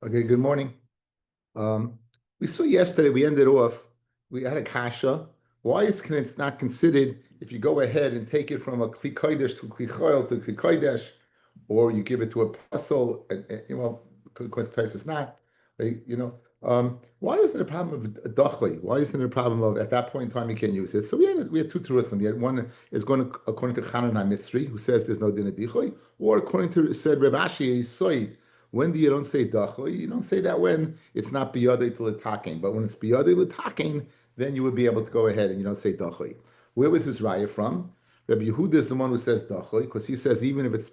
Okay, good morning. Um, we saw yesterday, we ended off, we had a kasha. Why is it's not considered if you go ahead and take it from a kli kodesh to kli choil to kli kodesh, or you give it to a puzzle, well, according to it's not, why isn't it a problem of dachui? Why isn't it a problem of at that point in time you can't use it? So we had two terutzim. We had one is going to, according to Chanan HaMitzri, who says there's no din of dichui, or according to said Reb Ashi Yisoid. When do you don't say dachui? You don't say that when it's not biyadei to l'taking, but when it's biyadei l'taking, then you would be able to go ahead and you don't say dachui. Where was this raya from? Rabbi Yehuda is the one who says dachui because he says even if it's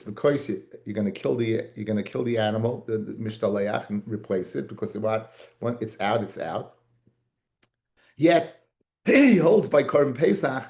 because you're going to kill the animal, the mishtaleach, and replace it because when it's out, it's out. Yet he holds by Korban Pesach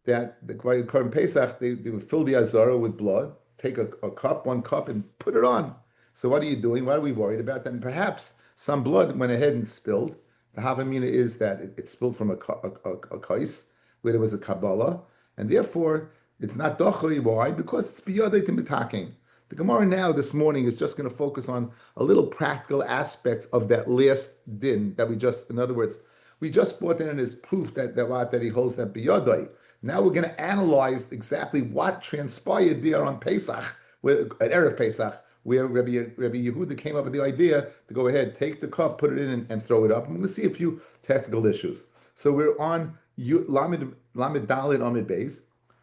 that the Korban Pesach they would fill the azara with blood, take a cup, one cup, and put it on. So what are you doing? What are we worried about? Then perhaps some blood went ahead and spilled. The havamina is that it spilled from a kais where there was a kabbalah, and therefore it's not dochoi. Why? Because it's biyadei timitaking. The Gemara now this morning is just going to focus on a little practical aspect of that last din that in other words, we just brought in as proof that he holds that biyadai. Now we're going to analyze exactly what transpired there on Pesach, at Erev Pesach, where Rabbi Yehuda came up with the idea to go ahead, take the cup, put it in, and throw it up. I'm going to see a few technical issues. So we're on Lamed Daled Amid Beis,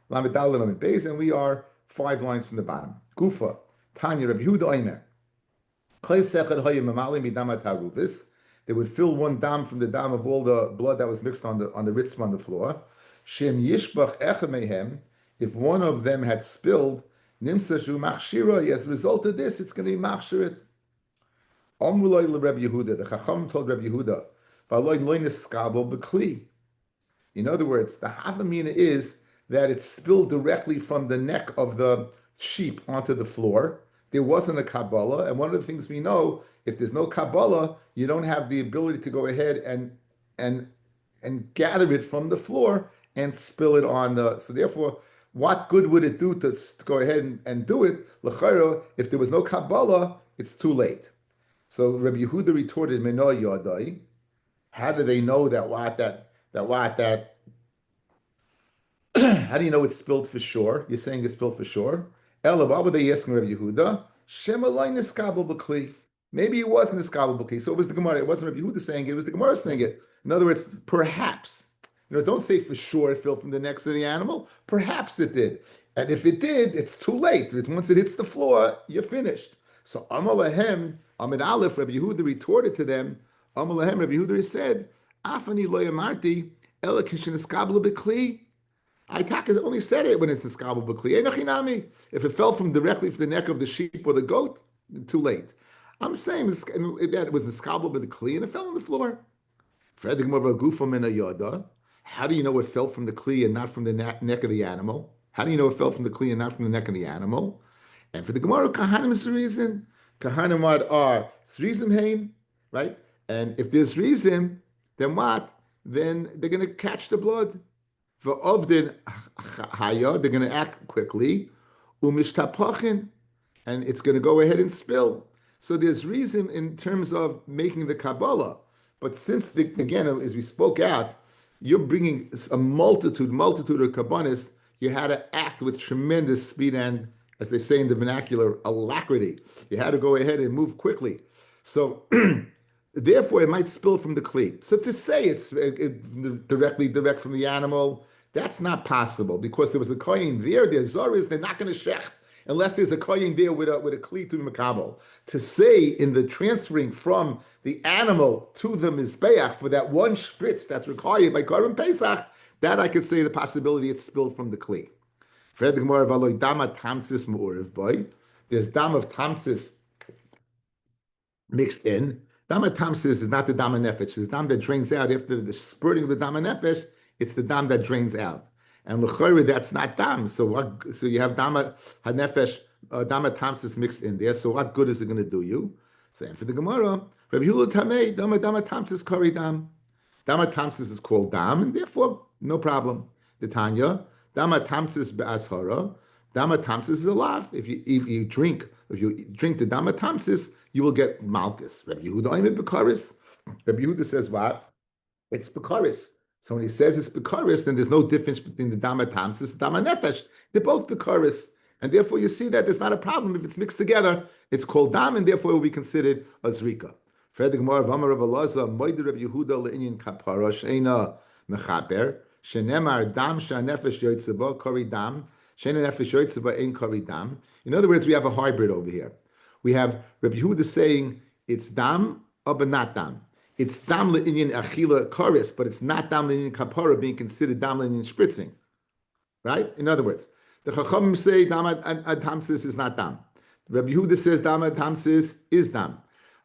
Lamed Daled Amid Beis, and we are 5 lines from the bottom. Gufa, Tanya, Rabbi Yehuda Omer. They would fill one dam from the dam of all the blood that was mixed on the ritzvah on the floor. Shem yishbach echamehem. If one of them had spilled, nimsa shu machshira. As a result of this, it's going to be machshirit. Omuloi Rabbi Yehuda. The Chacham told Rabbi Yehuda, "V'aloi loy niskabel b'kli." In other words, the havamina is that it spilled directly from the neck of the sheep onto the floor. There wasn't a Kabbalah, and one of the things we know, if there's no Kabbalah, you don't have the ability to go ahead and gather it from the floor and spill it on the. So therefore, what good would it do to go ahead and do it? L'chayra, if there was no Kabbalah, it's too late. So Rabbi Yehuda retorted, "Meno yodai." How do they know that how do you know it's spilled for sure? You're saying it's spilled for sure. Ella, what were they asking Rabbi Yehuda? Shemalai niskabel b'kli. Maybe it wasn't niskabel b'kli. So it was the Gemara. It wasn't Rabbi Yehuda saying it. It was the Gemara saying it. In other words, perhaps. Don't say for sure it fell from the neck of the animal. Perhaps it did. And if it did, it's too late. Once it hits the floor, you're finished. So Amalahem, Amid Aleph, Rabbi Yehuda retorted to them. Amalahem, Rabbi Yehuda said, Afani lo yamarti, ela kishin niskabel b'kli. I only said it when it's niskabel b'kli. If it fell directly from the neck of the sheep or the goat, too late. I'm saying that it was niskabel b'kli and it fell on the floor. How do you know it fell from the kli and not from the neck of the animal? How do you know it fell from the kli and not from the neck of the animal? And for the Gemara, kahanim is the reason. Kahanim are srizim haim, right? And if there's reason, then what? Then they're going to catch the blood. For Ovdin Haya, they're going to act quickly, umishtaprachin, and it's going to go ahead and spill. So there's reason in terms of making the Kabbalah. But since, again, as we spoke out, you're bringing a multitude of Kabbanis, you had to act with tremendous speed and, as they say in the vernacular, alacrity. You had to go ahead and move quickly. So therefore, it might spill from the kli. So to say it's direct from the animal, that's not possible because there was a koyin there. The Zoris, they're not going to shech unless there's a koyin there with a kli to the makabel. To say in the transferring from the animal to the mizbeach for that one spritz that's required by Korban Pesach, that I could say the possibility it's spilled from the kli. Fred Gemara v'aloi dama tamtzis mu'uriv boy. There's dam of tamtzis mixed in. Dama tamsis is not the dama nefesh. It's dam that drains out after the spurting of the dama nefesh. It's the dam that drains out. And l'chayre, that's not dam. So what? So you have dama hanefesh, dama tamsis mixed in there. So what good is it going to do you? So and for the Gemara, Rabbi Yehuda tamei dama tamsis kari dam. Dama tamsis is called dam, and therefore no problem. The Tanya dama tamsis be'ashara. Dama tamsis is a lav. If you drink If you drink the dama tamsis, you will get malchus. Rabbi Yehuda oimed bekaris. Rabbi Yehuda says what? It's bekaris. So when he says it's bekaris, then there's no difference between the dama tamsis and dama nefesh. They're both bekaris. And therefore you see that there's not a problem if it's mixed together. It's called dam, and therefore it will be considered a zrika. Fred Gemara Vamar Rav Elazar Moed Rabbi Yehuda le'inyan kapara sheina mechaper shenemar dam shanefesh yotzeba kari dam sheina nefesh yotzeba ein kari dam. In other words, we have a hybrid over here. We have Rabbi Yehuda saying it's dam but not dam. It's dam le'inyan achila karis, but it's not dam le'inyan kapara being considered dam le'inyan spritzing. Right? In other words, the Chachamim say dam ad tamsis is not dam. Rabbi Yehuda says dam ad tamsis is dam,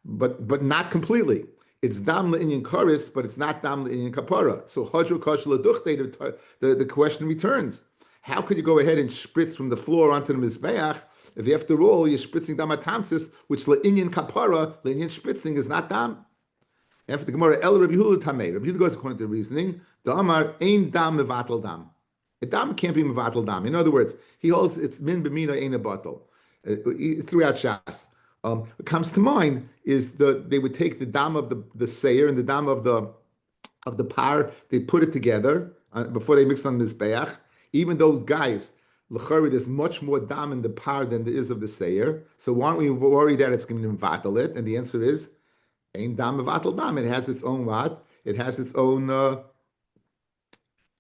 but not completely. It's dam le'inyan karis, but it's not dam le'inyan kapara. So hadru kash leduchte, the question returns: how could you go ahead and spritz from the floor onto the mizbeach if after all you're spritzing dam ad tamsis, which le'inyan kapara, le'inyan spritzing is not dam? After the Gemara, El Rabbi Yehuda tamei. Rabbi Yehuda goes according to the reasoning. The Amar ein dam mevatel dam. A dam can't be mevatel dam. In other words, he holds it's min b'mina ein a batel. Throughout Shas, what comes to mind is they would take the dam of the seir and the dam of the par. They put it together before they mix on the mizbeach. Even though guys, l'chari, there's much more dam in the par than there is of the seir. So why don't we worry that it's going to mevatel it? And the answer is ein dam mevatel dam. It has its own what? It has its own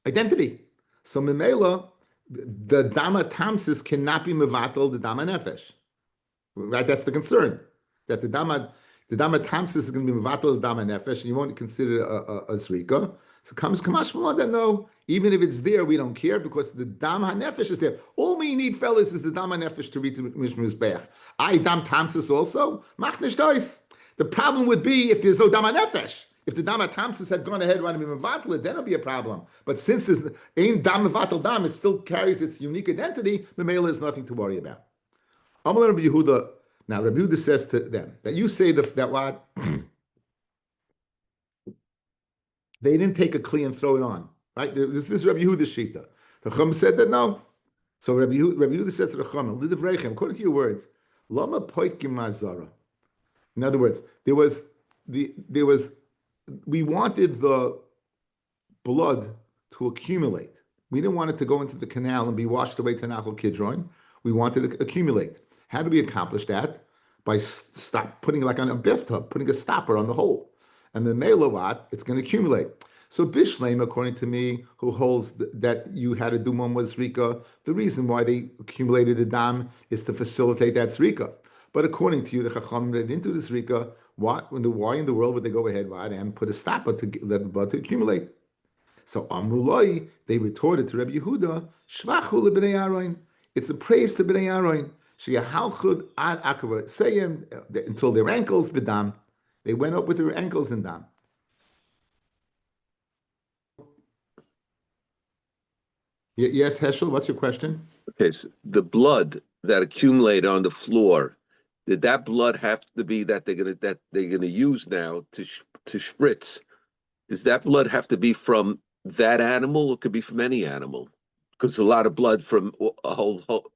identity. So Memela, the dama tamsis cannot be mevatel the dama nefesh, right? That's the concern, that the dama tamsis is going to be mevatel the dama nefesh, and you won't consider a zrika. So comes kamash malon that no, even if it's there, we don't care because the dama nefesh is there. All we need, fellas, is the dama nefesh to read the mishmizbeach. I dam tamsis also mach nicht dois. The problem would be if there's no dama nefesh. If the dam tamsis had gone ahead and wanted to be mevatel, then it'll be a problem. But since there's ain't dam mevatel dam, it still carries its unique identity. Memela is nothing to worry about. Amalei Rabbi Yehuda. Now Rabbi Yehuda says to them that you say that what they didn't take a kli and throw it on, right? This is Rabbi Yehuda's shita. The Chum said that no. So Rabbi Yehuda says to the Chum, "Lidivrei, according to your words, lama poikim mazara." In other words, there was. We wanted the blood to accumulate. We didn't want it to go into the canal and be washed away to Nachal Kidron. We wanted it to accumulate. How do we accomplish that? By putting like on a bathtub, putting a stopper on the hole. And the melawat, it's going to accumulate. So Bishleim, according to me, who holds that you had to do one was Zrika, the reason why they accumulated the dam is to facilitate that Zrika. But according to you, the Chacham that didn't do the Zrika, why in the world would they go ahead and put a stopper to let the blood to accumulate? So Amrulai, they retorted to Rabbi Yehuda, Shvachu lebnei Aaron. It's a praise to bnei Aaron. Sheyahalchud ad akava sayim until their ankles bedam. They went up with their ankles in dam. Yes, Heschel, what's your question? Okay, so the blood that accumulated on the floor, did that blood have to be that they're gonna use now to spritz? Does that blood have to be from that animal, or could be from any animal? Because a lot of blood from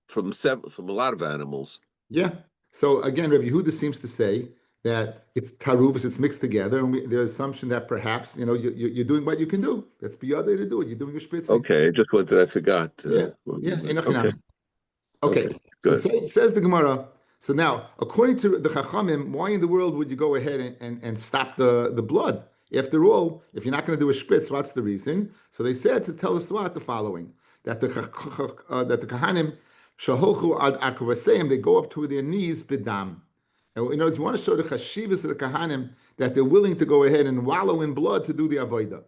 from a lot of animals. Yeah. So again, Rabbi Yehuda seems to say that it's taruvus, it's mixed together, and there's assumption that perhaps you're doing what you can do. That's beyond to do it. You're doing a spritzing. Okay, I just wanted. I forgot. Yeah. Okay. So says the Gemara. So now, according to the Chachamim, why in the world would you go ahead and stop the blood? After all, if you're not going to do a spritz, what's the reason? So they said to tell us what the following: that the Kahanim shaholchu ad akravaseim, they go up to their knees bidam. And you want to show the chashivas of the Kahanim that they're willing to go ahead and wallow in blood to do the avodah.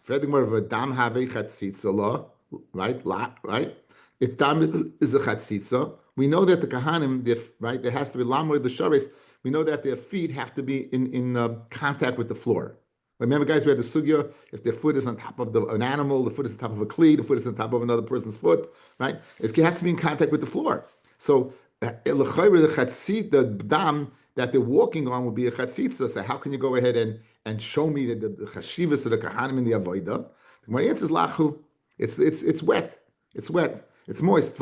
Furthermore, of a dam have chatzitza law, right? Right? If dam is a chatzitza, we know that the Kahanim, right, there has to be lamor the sharis. We know that their feet have to be in contact with the floor. Remember, guys, we had the sugya, if their foot is on top of an animal, the foot is on top of a kli, the foot is on top of another person's foot, right? It has to be in contact with the floor. So, the dam that they're walking on would be a chatzitza. So how can you go ahead and show me the chashivas of the kahanim in the avodah? My answer is lachu. It's wet. It's wet. It's moist.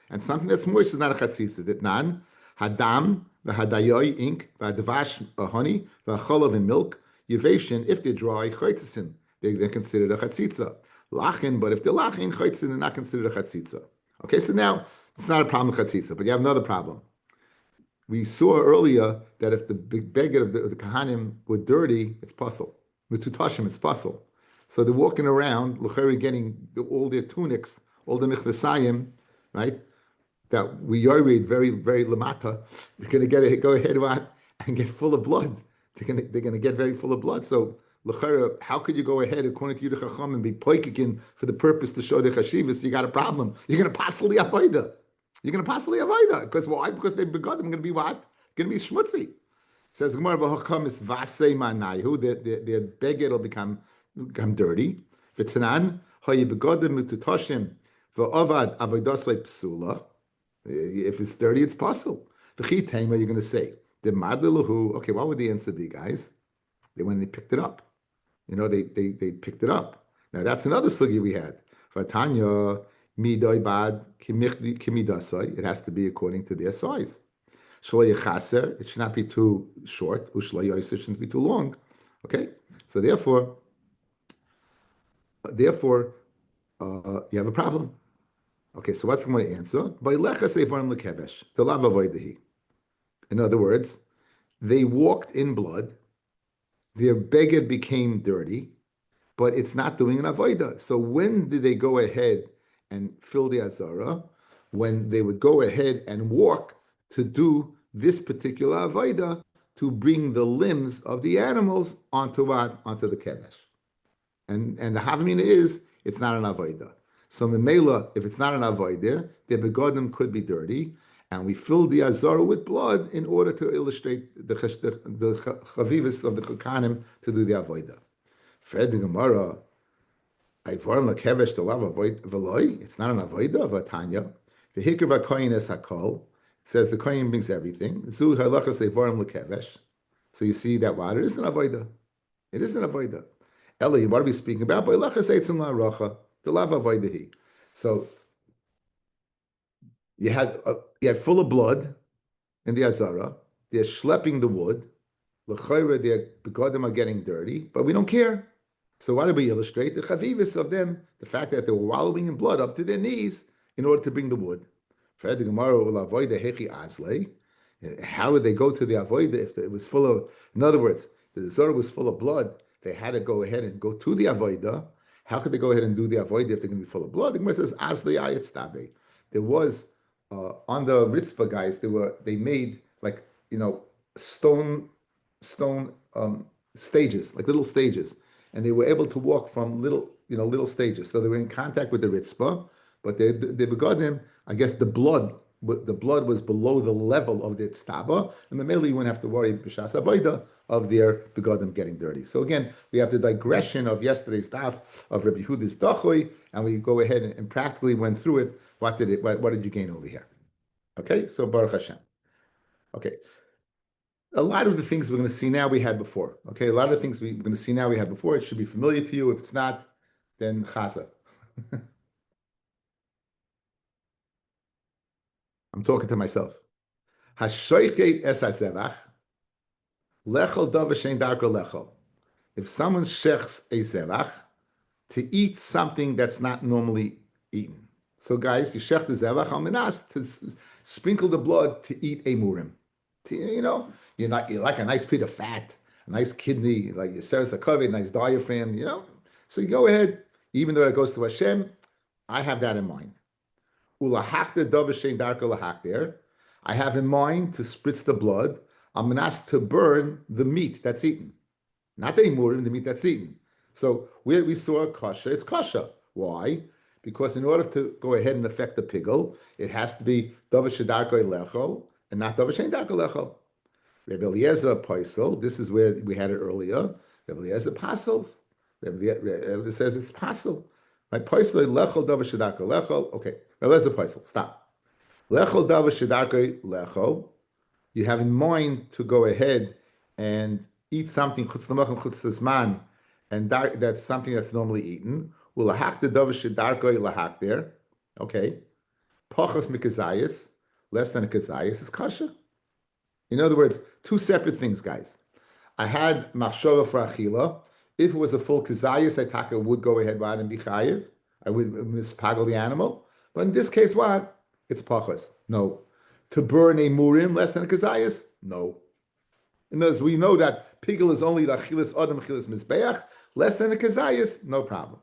And something that's moist is not a chatzitza. That nan Hadam, v'hadayoy, ink, v'hadavash, honey, v'cholav, and milk, yevation, if they're dry, chaytzisin, they're considered a chatzitza. Lachin, but if they're lachin, chaytzin, they're not considered a chatzitza. Okay, so now it's not a problem with chatzitza, but you have another problem. We saw earlier that if the big beggar of the Kahanim were dirty, it's puzzle. With Tutashim, it's puzzle. So they're walking around, Lucheri getting all their tunics, all the Michlesayim, right? That we yorid very, very lamata. They're going to go ahead and get full of blood. They're going to get very full of blood. So Lucheri, how could you go ahead according to Yudah Chacham and be poikikin for the purpose to show the chashivas? You got a problem. You're going to passel the avodah. You're going to possibly avoid that. Because why? Because they've begun. They're going to be what? Going to be schmutzy. Says Gemara v'hacham is vasei manayu. Their beggar will become dirty. V'tanan hayi begodim mitutashim v'ovad avodas psula. If it's dirty, it's possible. V'chi tema, you're going to say the madlahu. Okay, what would the answer be, guys? They when they picked it up. They picked it up. Now that's another sugi we had. V'tanya. Midoy bad kimidasai. It has to be according to their size. Shlo yechaser. It should not be too short. Ushlo yoyser, it shouldn't be too long. Okay. So therefore, you have a problem. Okay. So what's going to answer? By lecha seifarim lekevesh. To lav avoidahi. In other words, they walked in blood. Their beggar became dirty, but it's not doing an avoida. So when did they go ahead and fill the azara? When they would go ahead and walk to do this particular avodah, to bring the limbs of the animals onto what? Onto the kevesh. And the havmina is, it's not an avodah. So memela, if it's not an avodah, the begodim could be dirty, and we fill the azara with blood in order to illustrate the chavivus of the chakanim to do the avodah. Fred the Gemara, it's not an avodah, vatanya. The hikr v'koyin es hakol. It says the koyin brings everything. Zu halacha seivarim lekevesh. So you see that what? It isn't avodah. It isn't avodah. Eli, what are we speaking about? By lacha seitzim la'aracha. The lav avodahi. So you had full of blood in the azara. They're schlepping the wood. L'chayra, their begodim are getting dirty, but we don't care. So why do we illustrate the chavivis of them? The fact that they were wallowing in blood up to their knees in order to bring the wood. How would they go to the avoida if it was full of? In other words, the zora was full of blood. They had to go ahead and go to the avoida. How could they go ahead and do the avoida if they're going to be full of blood? The Gemara says asli ayat stabe. There was on the ritzvah guys. They made like stone stages, like little stages. And they were able to walk from little stages. So they were in contact with the ritzvah, but they begodim, I guess the blood was below the level of the tztaba, and mainly you wouldn't have to worry b'shas avoda of their begodim getting dirty. So again, we have the digression of yesterday's daf of Rabbi Yehuda's dachui, and we go ahead and practically went through it. What did you gain over here? Okay, so Baruch Hashem. Okay. A lot of the things we're going to see now we had before. Okay, a lot of the things we're going to see now we had before. It should be familiar to you. If it's not, then chaza. I'm talking to myself. Hashoichet es hazevach lechol davar shein darko lechol. If someone shechs a zevach to eat something that's not normally eaten. So guys, you shech the zevach al minas to sprinkle the blood to eat a murim. You like a nice bit of fat, a nice kidney, like your seres a nice diaphragm, So you go ahead, even though it goes to Hashem, I have that in mind. I have in mind to spritz the blood. I'm asked to burn the meat that's eaten. Not the imurim, the meat that's eaten. So where we saw kasha, it's kasha. Why? Because in order to go ahead and affect the pigel, it has to be davar shedarko lecho and not davar shein darko lecho. Rabbi Eliezer paisel. This is where we had it earlier. Rabbi Eliezer pasels. Rabbi Eliezer says it's pasel. My paisel lechol davar shedarko lechol. Okay, Rabbi Eliezer paisel. Stop. Lechol davar shedarko lechol. You have in mind to go ahead and eat something chutz l'macham chutz l'zman, and that's something that's normally eaten. Ulahak the davar shedarko lahak there. Okay. Pachos mikazayis, less than a kazayis is kasha. In other words, two separate things, guys. I had machshava for achila. If it was a full kazayas, I taka would go ahead with and be chayiv. I would mispagel the animal. But in this case, what? It's pachas. No. To burn a murim less than a kazayas? No. In other words, we know that pigel is only the achilas adam, achilas mizbeach, less than a kazayas, no problem.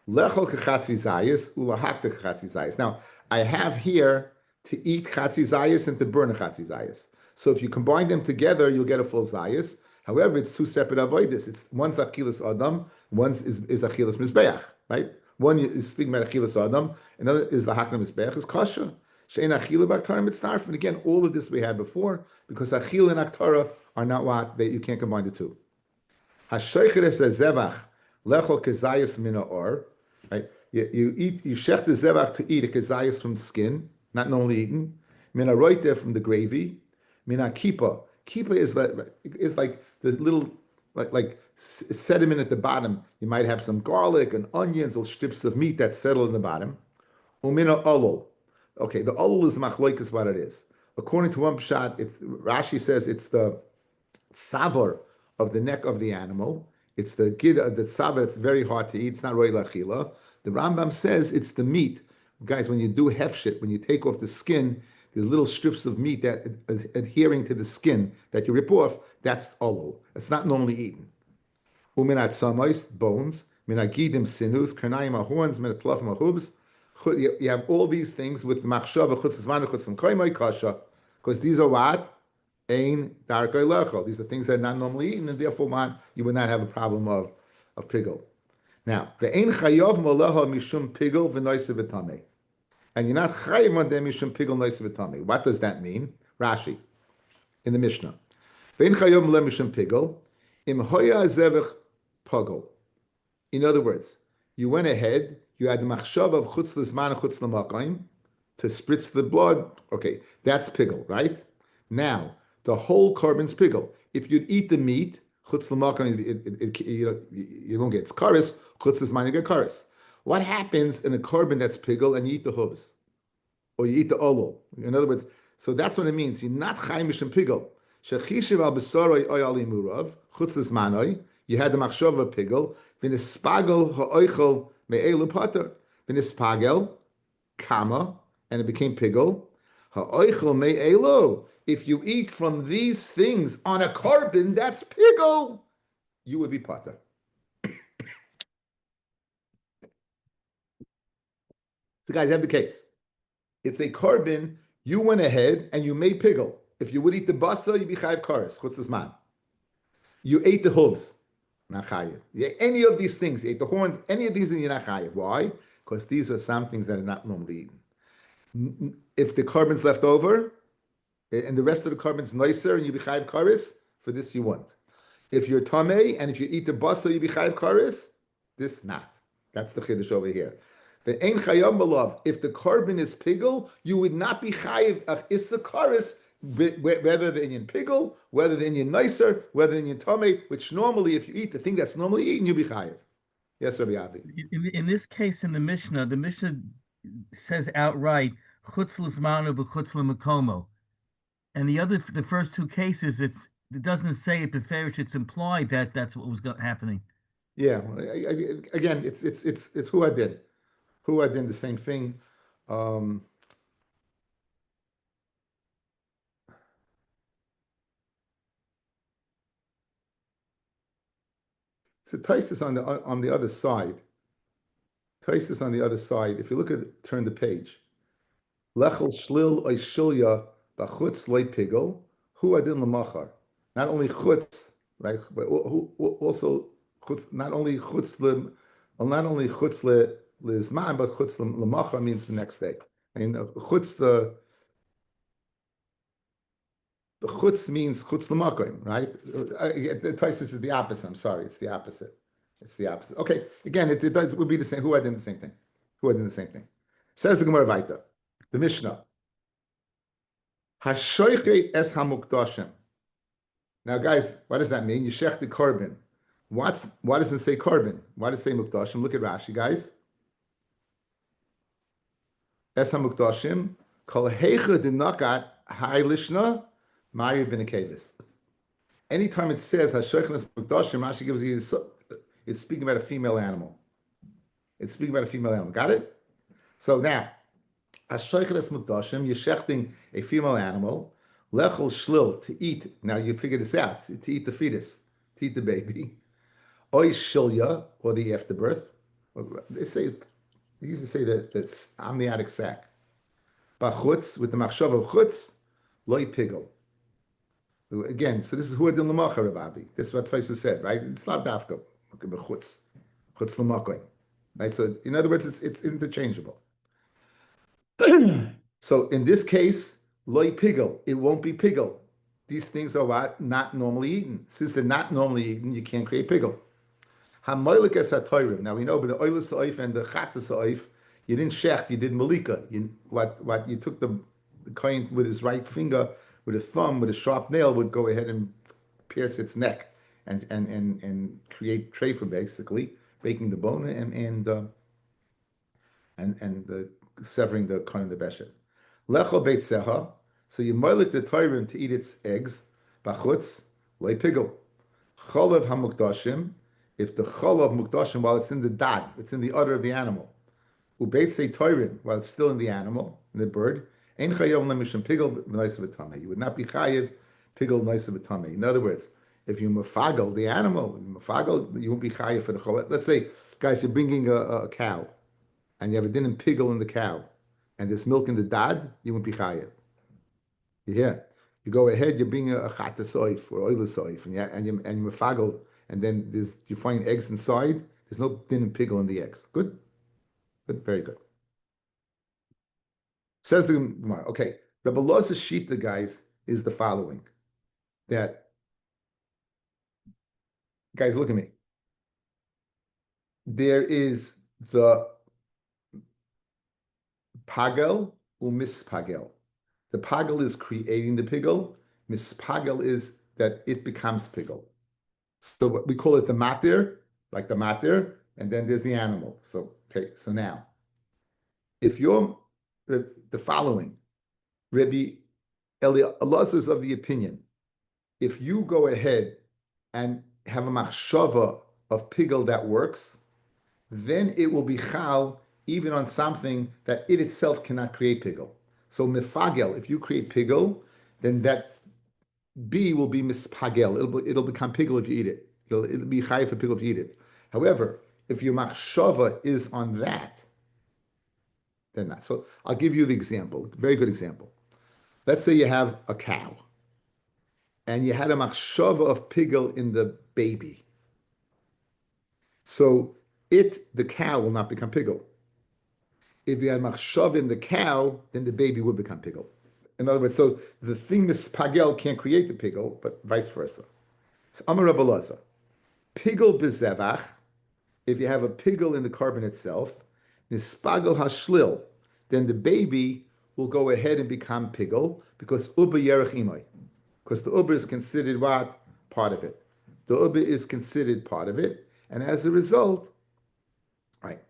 Lechol kachatzi zayis, ulahakta kachatzi zayis. Now, I have here to eat chatzi zayis and to burn a chatzi zayis. So if you combine them together, you'll get a full zayis. However, it's two separate avoidus. It's one's achilas adam, one's is achilas mizbeach, right? One is speaking about achilas adam, another is the hakna mizbeach, is kasha. Shein achila b'aktara mitzdarf. And again, all of this we had before, because achila and aktara are not what, that you can't combine the two. Hashoicheres zevach lechol kezayis mina or, right? You shech the zevach to eat a kezayis from the skin, not normally eaten. Mina roite from the gravy. Mina kipa. Kipa is like the little like sediment at the bottom. You might have some garlic and onions or strips of meat that settle in the bottom. Umina olol. Okay, the olol is machloikas what it is. According to one pshat, Rashi says it's the savar of the neck of the animal. It's the gid of the savar. It's very hard to eat. It's not roy lachila. The Rambam says it's the meat. Guys, when you do hefshit, when you take off the skin, there's little strips of meat that is adhering to the skin that you rip off. That's olol. It's not normally eaten. Uminat samais, bones. Minagidim sinus, karnaim horns, minatlafim hooves. You have all these things with machshava chutz zman chutz l'koymai kasha, because these are what ein darkei lechol. These are things that are not normally eaten, and therefore you would not have a problem of pigel. Now the ein chayov malaha mishum pigel v'noise v'tamei, and you're not chayiv on them mishum pigel noise v'tamei. What does that mean? Rashi in the Mishnah. Ve'ein chayov malaha mishum pigel im hoya zevach pagel. In other words, you went ahead. You had the machshav of chutz l'zman and chutz l'makayim to spritz the blood. Okay, that's pigel, right? Now, the whole carbon's pigel. If you'd eat the meat, chutz l'makayim, you won't get karis. Chutz l'zman, you get karis. What happens in a carbon that's pigel and you eat the hooves? Or you eat the olol? In other words, so that's what it means. You're not chaimish and pigel. Shechishiv al besoroi oy ali murav, chutz l'zmanoi, you had the machshav of pigel, v'nispagel ha'oichel me'elu pater, v'nispagel, kama, and it became pigel. Ha'oichel me'elu, if you eat from these things on a carbon that's pigel, you would be pater. So guys, you have the case. It's a carbon, you went ahead and you made pigel. If you would eat the basa, you'd be chayiv kares, chutz l'zman. You ate the hooves. Not chayiv. Any of these things, you ate the horns, any of these things, you're not chayiv. Why? Because these are some things that are not normally eaten. If the carbon's left over, and the rest of the carbon's nicer, and you be chayiv karis, for this you want. If you're tamei, and if you eat the basa, you be chayiv karis, this not. That's the chiddush over here. The ein chayav malav. If the carbon is pigel, you would not be chayiv issa karis, whether the Indian pigel, whether the Indian nicer, whether the Indian tome, which normally, if you eat the thing that's normally eaten, you'll be chayiv. Yes, Rabbi Avi. In this case, in the Mishnah says outright chutz l'zmanu b'chutz l'makomo, and the first two cases, it doesn't say it beferish. It's implied that that's what was happening. Yeah. Again, it's who I did. Who I did the same thing. So Taisus on the other side. Taisus on the other side. If you look at turn the page. Lechel shlil oishilya b'chutz loy pigel hu adin lemachar. Not only chutz, right? But also chutz. Not only chutz lezman, but chutz lemachar means the next day. And chutz the chutz means chutz l'makom, right? The Taisus is the opposite. I'm sorry, it's the opposite. It's the opposite. Okay, again, it would be the same. Who had done the same thing? Who had done the same thing? Says the Gemara Vaita, the Mishnah. Hashoichet es hamukdashim. Now, guys, what does that mean? You shech the carbon. Why does it say carbon? Why does it say mukdashim? Look at Rashi, guys. Es hamukdashim kol heicha dinakat hailishna Ma'ir bin Akevis. Anytime it says Hashaychnas Mukdashim, Rashi gives you, it's speaking about a female animal. It's speaking about a female animal. Got it? So now, Hashaychnas Mukdashim, you're shechting a female animal, lechol shlil, to eat. Now you figure this out, to eat the fetus, to eat the baby. Oy shilya, or the afterbirth. They used to say that that's amniotic sac. Bachutz, with the machshav of chutz, loy pigel. Again, so this is huad in l'macha, Rabbi. This is what Taisa said, right? It's not dafka. Chutz l'makoin, right? So in other words, it's interchangeable. So in this case, loy pigel, it won't be pigel. These things are what? Not normally eaten. Since they're not normally eaten, you can't create pigel. Now we know, but the oilus oif and the chatas oif, you didn't shech, you did malika. You took the coin with his right finger, with a thumb, with a sharp nail, would go ahead and pierce its neck and create treifa, basically breaking the bone and the severing the coin of the beshet. Lechol beit seha, so you moilik the toirim to eat its eggs. Bachutz loy pigel. Cholav hamukdashim. If the cholav mukdashim, while it's in the dad, it's in the udder of the animal, ubeit say toirim, while it's still in the animal, in the bird, ein chayav lemishim pigel v'nois v'tamei. You would not be chayiv pigel nois v'tamei. In other words, if you mafagel the animal, you won't be chayiv for the cholav. Let's say, guys, you're bringing a cow, and you have a din and pigel in the cow, and there's milk in the dad, you won't be chayiv. Yeah, you go ahead, you're bringing a chatas oif or oilus oif, and you mafagel. And then you find eggs inside. There's no din and pigel in the eggs. Good? Good, very good. Says the Gemara. Okay, Rabbi Loz's shita, guys, is the following. That, guys, look at me. There is the pagel or mispagel. The pagel is creating the pigel. Mispagel is that it becomes pigel. So we call it the matir, like the matir, and then there's the animal. So okay, so now, if you're the following, Rabbi Elazar is of the opinion, if you go ahead and have a machshava of pigel that works, then it will be chal even on something that it itself cannot create pigel. So mifagel, if you create pigel, then that B will be mispagel. It'll become pigel if you eat it. It'll be chayv for pigel if you eat it. However, if your machshava is on that, then not. So I'll give you the example. Very good example. Let's say you have a cow, and you had a machshava of pigel in the baby. So the cow will not become pigel. If you had machshava in the cow, then the baby would become pigel. In other words, so the thing mispagel can't create the pigel, but vice versa. So Amar Rabbi Elazar, pigel bezevach, if you have a pigel in the carbon itself, nispagel hashlil, then the baby will go ahead and become pigel because uba yerech imay, because the uba is considered what? Part of it. The uba is considered part of it, and as a result, right,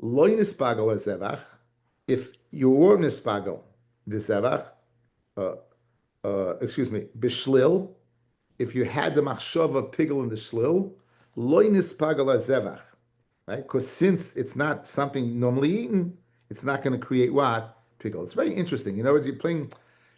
loy nispagel azevach, if you were nispagel, the zevach, bishlil, if you had the machshav of pigel in the shlil, loy nispagel zevach, right? Because since it's not something normally eaten, it's not going to create what? Pigel. It's very interesting. In other words, you're playing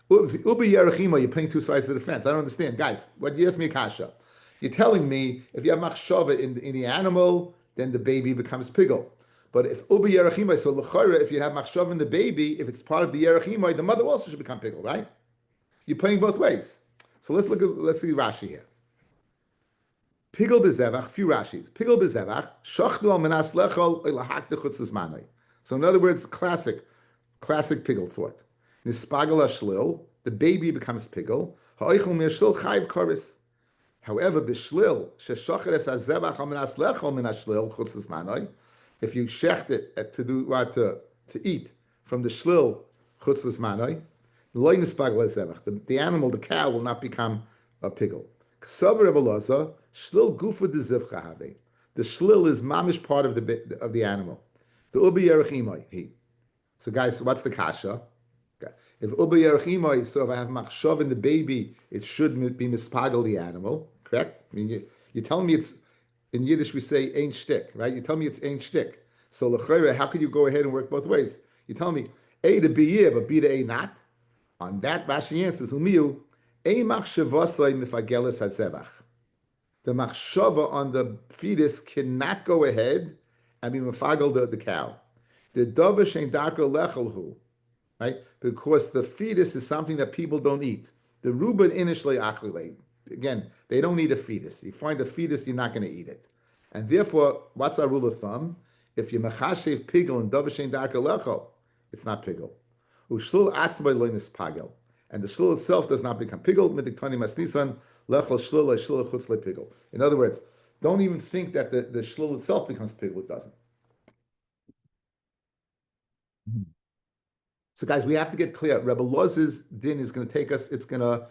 ubi yerachima, you're playing two sides of the fence. I don't understand. Guys, what you asked me, Kasha. You're telling me if you have machshava in the animal, then the baby becomes pigel. But if ubi yerachimai, so l'chayra, if you have machshav in the baby, if it's part of the yerachimai, the mother also should become pigel, right? You're playing both ways. So let's see Rashi here. Pigel bezevach, few Rashis. Pigel bezevach, shachdu al menas lechol ilahak dechutz zmanai. So in other words, classic pigel thought. Nispagel ashlil, the baby becomes pigel. Ha'oichel me'ashlil chayv karis. However, bishlil sheshachar es hazevach al menas lechol min ashlil chutz zmanai. If you shecht it to do what to eat from the shlil chutz l'smanoi, the animal, the cow, will not become a pigel. K'sav Rebbe Elazar, shlil gufa de zivcha have. The shlil is mamish part of the animal. The ubi yerech imai he. So guys, what's the kasha? Okay. If uba yerach imay, so if I have machshav in the baby, it should be mispagel the animal, correct? I mean, you're telling me it's, in Yiddish we say ein shtick, right? You tell me it's ein shtick. So l'chayre, how could you go ahead and work both ways? You tell me A to B yeah, but B to A not. On that, Rashi answers, umiyu, a machshavasai mifagelis hazevach. The machshava on the fetus cannot go ahead and be mafagel the cow. The davar shein darko lechelhu, right? Because the fetus is something that people don't eat. The ruben initially achlile. Again, they don't eat a fetus. You find a fetus, you're not going to eat it. And therefore, what's our rule of thumb? If you machashev pigel and davar shein darko lechel, it's not pigel. Ushlul atzmai loinis pagel. And the shlul itself does not become pigel. Midiktani masnisan lechel shlul shlul chutz pigel. In other words, don't even think that the shlul itself becomes pigel. It doesn't. So, guys, we have to get clear. Rebbe Loz's din is going to take us. It's going to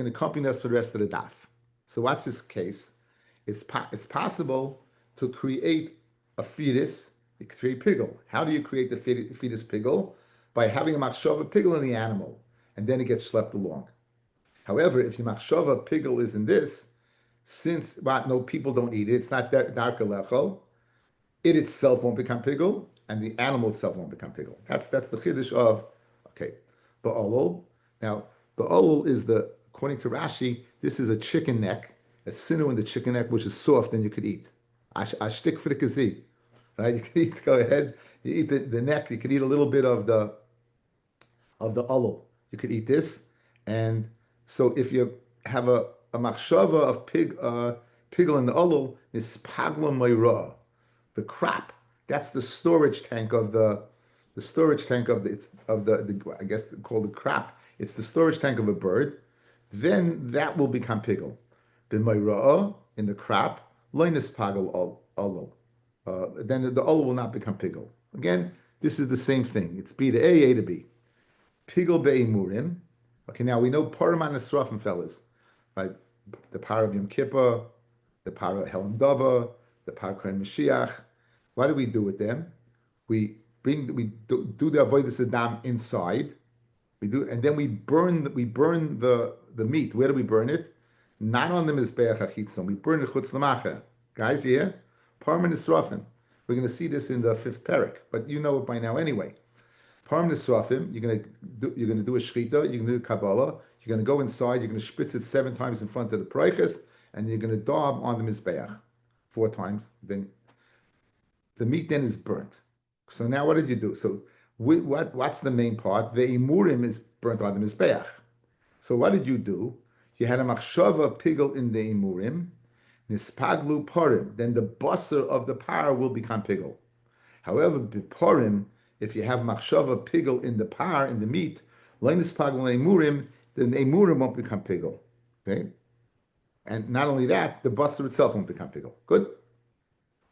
accompany us for the rest of the daf. So, what's this case? It's possible to create a fetus. You create pigel. How do you create the fetus pigel? By having a machshava pigel in the animal, and then it gets schlepped along. However, if your machshava pigel is in this, since no people don't eat it, it's not darka lechel, it itself won't become pigel, and the animal itself won't become pigel. That's the chiddush of ba'olol. Now ba'olol is according to Rashi, this is a chicken neck, a sinew in the chicken neck which is soft and you could eat. Ashtik frikazi, right? You can eat. Go ahead. You eat the neck. You could eat a little bit of the olol. You could eat this, and so if you have a machshava of pigel in the olol, is pagla mayra, the crop. That's the storage tank of the I guess called the crop. It's the storage tank of a bird. Then that will become pigel. B'mayra in the crop, loinis pagel olol. Then the olol will not become pigel. Again, this is the same thing. It's B to A to B. Pigel be'imurim. Okay, now we know Paraman Esrafim, fellas, right? The power of Yom Kippur, the power of Helam Dava, the power of Kohen Mashiach. What do we do with them? We do the avodas adam inside. We do, and then we burn the meat. Where do we burn it? Not on the mizbeach hachitzon. We burn it chutz l'macher. Guys, yeah, Paraman Esrafim. We're going to see this in the 5th parak, but you know it by now anyway. Parm Nisrafim, you're going to do a shchita, you're going to do a Kabbalah, you're going to go inside, you're going to spritz it 7 times in front of the Preiches, and you're going to daub on the Mizbeach 4 times. Then the meat then is burnt. So now what did you do? So what's the main part? The Imurim is burnt on the Mizbeach. So what did you do? You had a machshava pigel in the Imurim, Nispaglu Parim, then the basar of the par will become pigel. However, Biparim, if you have machshava pigel in the par, in the meat, Lainis Pagel Emurim, then the Emurim won't become pigel. Okay? And not only that, the basar itself won't become pigel. Good?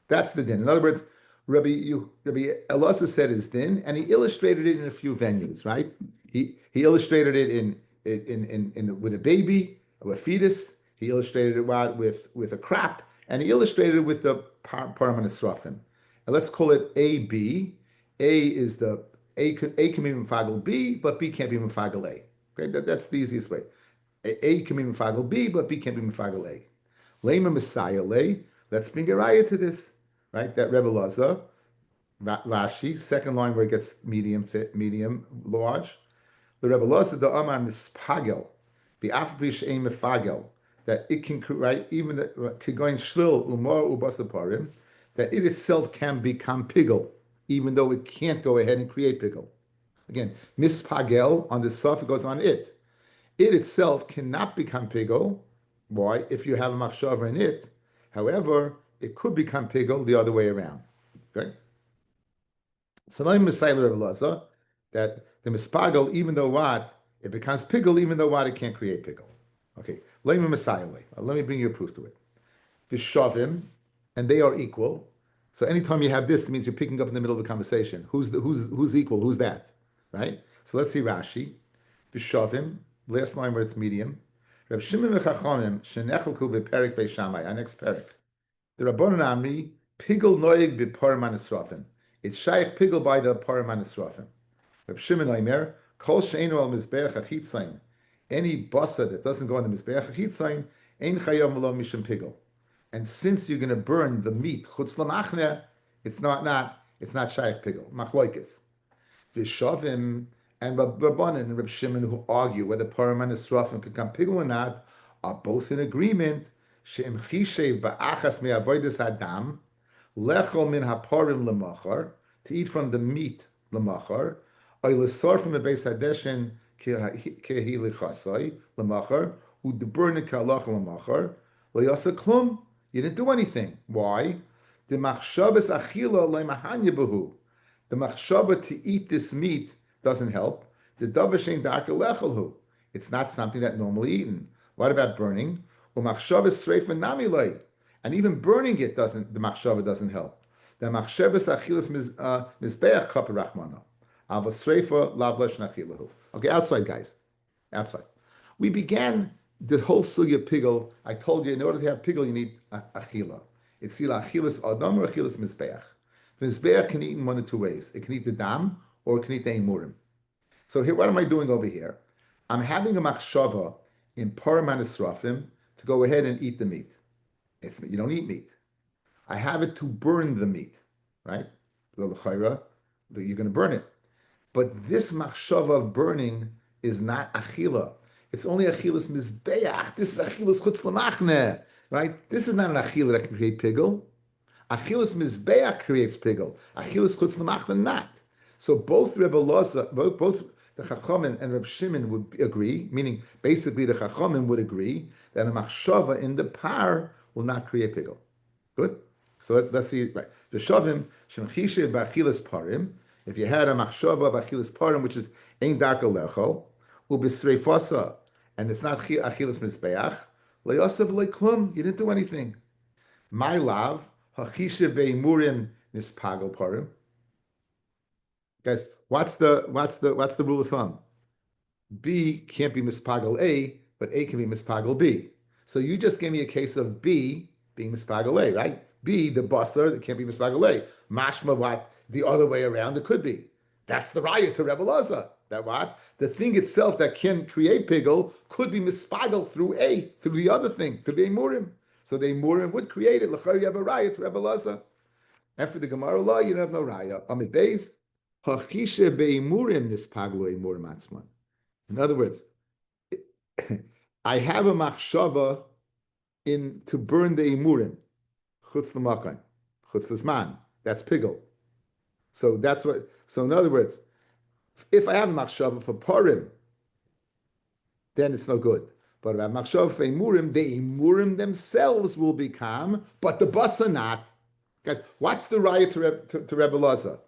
That's the din. In other words, Rabbi Elazar said his din, and he illustrated it in a few venues, right? He illustrated it in with a baby, or a fetus. He illustrated it with a crop, and he illustrated it with the Paraman Esrafim. And let's call it A-B. A is A can be mefagel B, but B can't be mefagel A. Okay, that's the easiest way. A can be mefagel B, but B can't be mefagel A. Lema Messiah lay. Let's bring a raya to this, right? That Rebbe Laza, Rashi, second line where it gets medium large. The Rebbe Laza the Amar mispagel, the afbish a mefagel, that it can right even the kigoin shlil umar ubasaparim, that it itself can become pigel, even though it can't go ahead and create pigel. Again, mispagel on the suffix goes on it. It itself cannot become pigel. Why? If you have a machshava in it. However, it could become pigel the other way around. Okay? So now Messiah Rebbe Laza, that the mispagel, even though what, it becomes pigel, even though what, it can't create pigel. Okay, let me bring you a proof to it. Vishavim, and they are equal. So anytime you have this, it means you're picking up in the middle of a conversation. Who's equal? Who's that? Right? So let's see Rashi. Vishavim, last line where it's medium. Reb Shimon v'Chachamim shenechelku beperik beishamai. Our next perik. The Rabbanan Amri pigel noig b'Paraman Esrafim. It's shaykh pigel by the Paraman Esrafim. Reb Shimon Omer Kol she'einu al mizbeach achitzayin. Any basa that doesn't go on the mizbeach achitzayin, ein chayom lo mishum pigel. And since you're going to burn the meat chutz lamachne, it's not shaykh pigel. Machloikis. Vishavim and Rabbanan and Reb Shimon, who argue whether parim and esrafim can come pigel or not, are both in agreement. She'im chishev ba'achas me'avodas adam lechol min haparim lemachar, to eat from the meat lemachar, or l'sar from the beis hadeshin kehi lichasai lemachar, who de burn it ka'alach lemachar, le'yasa klum. You didn't do anything. Why? The machshavas achila le'mahanya behu. The machshava to eat this meat doesn't help. The dabashin darker lechelhu. It's not something that normally eaten. What about burning? Umachshavas sreifa namilay. And even burning it doesn't. The machshava doesn't help. The machshavas achilas mizbeach kapir rachmano. Ava sreifa lavlesh nachilahu. Okay, outside guys, outside. We began the whole sugya pigel. I told you in order to have pigel you need achila. It's either achilas adam or achilas mizbeach. The mizbeach can eat in one of two ways. It can eat the dam or it can eat the emurim. So here, what am I doing over here? I'm having a machshava in parim and esrafim to go ahead and eat the meat. You don't eat meat. I have it to burn the meat, right? You're going to burn it. But this machshava of burning is not achila. It's only achilas mizbeach. This is achilas chutz lamachne, right? This is not an achila that can create pigel. Achilas mizbeach creates pigel. Achilas chutz lamachne not. So both Rebbe Loza, both the Chachamim and Reb Shimon would agree, meaning basically the Chachamim would agree that a machshava in the par will not create pigel. Good? So let's see it right. The Shavim, Shemchishe b'achilas parim, if you had a machshava of achilas parim, which is ein darka lechol, ubisreifasa, and it's not achilas mizbeach, le'yasav le'klum, you didn't do anything. My lav, hachishe be'imurim nispagel parim. Guys, what's the rule of thumb? B can't be mispagel A, but A can be mispagel B. So you just gave me a case of B being mispagel A, right? B, the basar, that can't be mispagel A. Mashma, what? The other way around, it could be. That's the raya to Rebbe Laza. That what? The thing itself that can create pigel could be mispagel through A, through the other thing, through the emurim. So the emurim would create it. L'chari, you have a raya to Rebbe Laza. After the Gemara law, you don't have no raya. Amid Beis. In other words, I have a machshava to burn the imurim, chutz l'makan, chutz l'zman. That's pigel. So that's what. So in other words, if I have a machshava for parim, then it's no good. But if I have machshava for imurim, the imurim themselves will become, but the basa not. Guys, what's the raya to Rebbe Laza?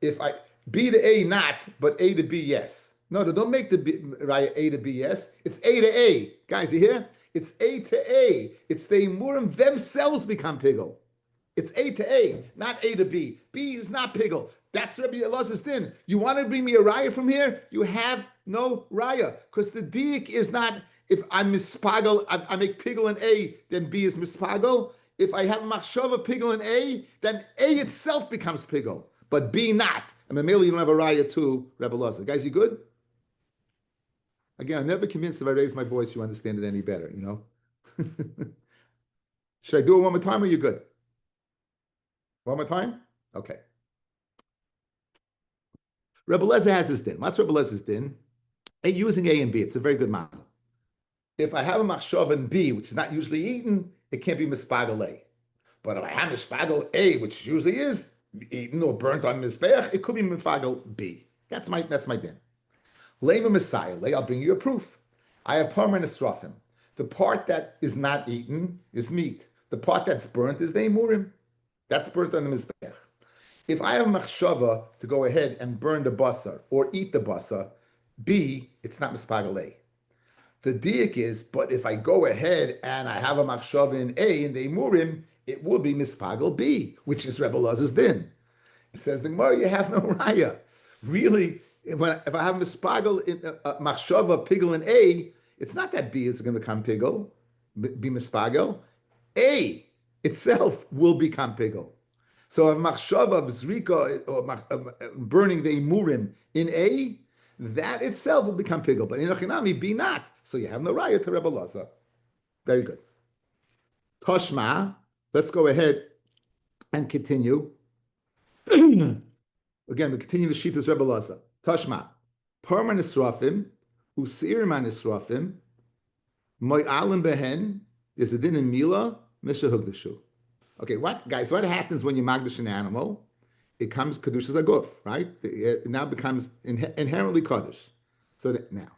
If I B to A not, but A to B yes. No, don't make the raya A to B yes. It's A to A. Guys, you hear? It's A to A. It's the imurim themselves become pigel. It's A to A, not A to B. B is not pigel. That's Rabbi Elazar's din. You want to bring me a raya from here? You have no raya. Because the diik is not, if I'm mispagel, I make pigel in A, then B is mispagel. If I have machshava pigel in A, then A itself becomes pigel, but B not. And Mamela, you don't have a raya to Rebbe Elazar. Guys, you good? Again, I'm never convinced if I raise my voice, you understand it any better, you know? Should I do it one more time or you good? One more time? Okay. Rebbe Elazar has his din. What's Rebbe Elazar's din? Using A and B, it's a very good model. If I have a machshava in B, which is not usually eaten, it can't be mispagel A. But if I have mispagel A, which usually is eaten or burnt on mizbeach, it could be mispagel B. That's my din. Lema Messiah, I'll bring you a proof. I have parim and esrafim. The part that is not eaten is meat. The part that's burnt is the emurim. That's burnt on the mizbeach. If I have machshava to go ahead and burn the basar or eat the basar, B, it's not mispagel A. The diak is, but if I go ahead and I have a machshava in A in the emurim, it will be mispagel B, which is Rebbe Elazar's din. It says the Gemara, you have no raya. Really, if I have mispagel in machshava pigel in A, it's not that B is going to become pigel, be mispagel. A itself will become pigel. So if machshava of zrika or burning the emurim in A, that itself will become pigel. But in Achinami, be not. So you have no raya to Rebbe Lazar. Very good. Toshma, let's go ahead and continue. Again, we continue the Shitas Rebbe Lazar. Toshma, Parman Israfim, Usirman Israfim, Moy Alim Behen, there's a din in Mila, Misha Hugdashu. Okay, what happens when you magdash an animal? It comes Kedushas Aguf, right? It now becomes inherently Kaddish. So that now,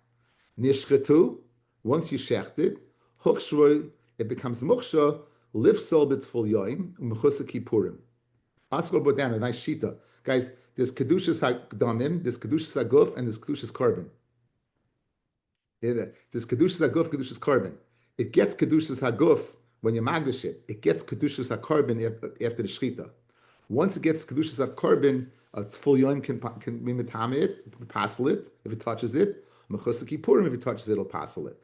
Nishchetu, once you shecht it, Huchshroy, it becomes Muksha, Lifsol B'tful Yoim, Mechusa Kippurim. Let's go down a nice shita. Guys, there's Kedushas HaGdamim, there's Kedushas Aguf, and there's Kedushas Korban. There's Kedushas Aguf, Kedushas Korban. It gets Kedushas Haguf when you magdash it. It gets Kedushas HaKorban after the Shechita. Once it gets Kedushas HaKorban, a full yom can be metame it, passel it, if it touches it. Mechusa Kippurim, if it touches it, it'll passel it.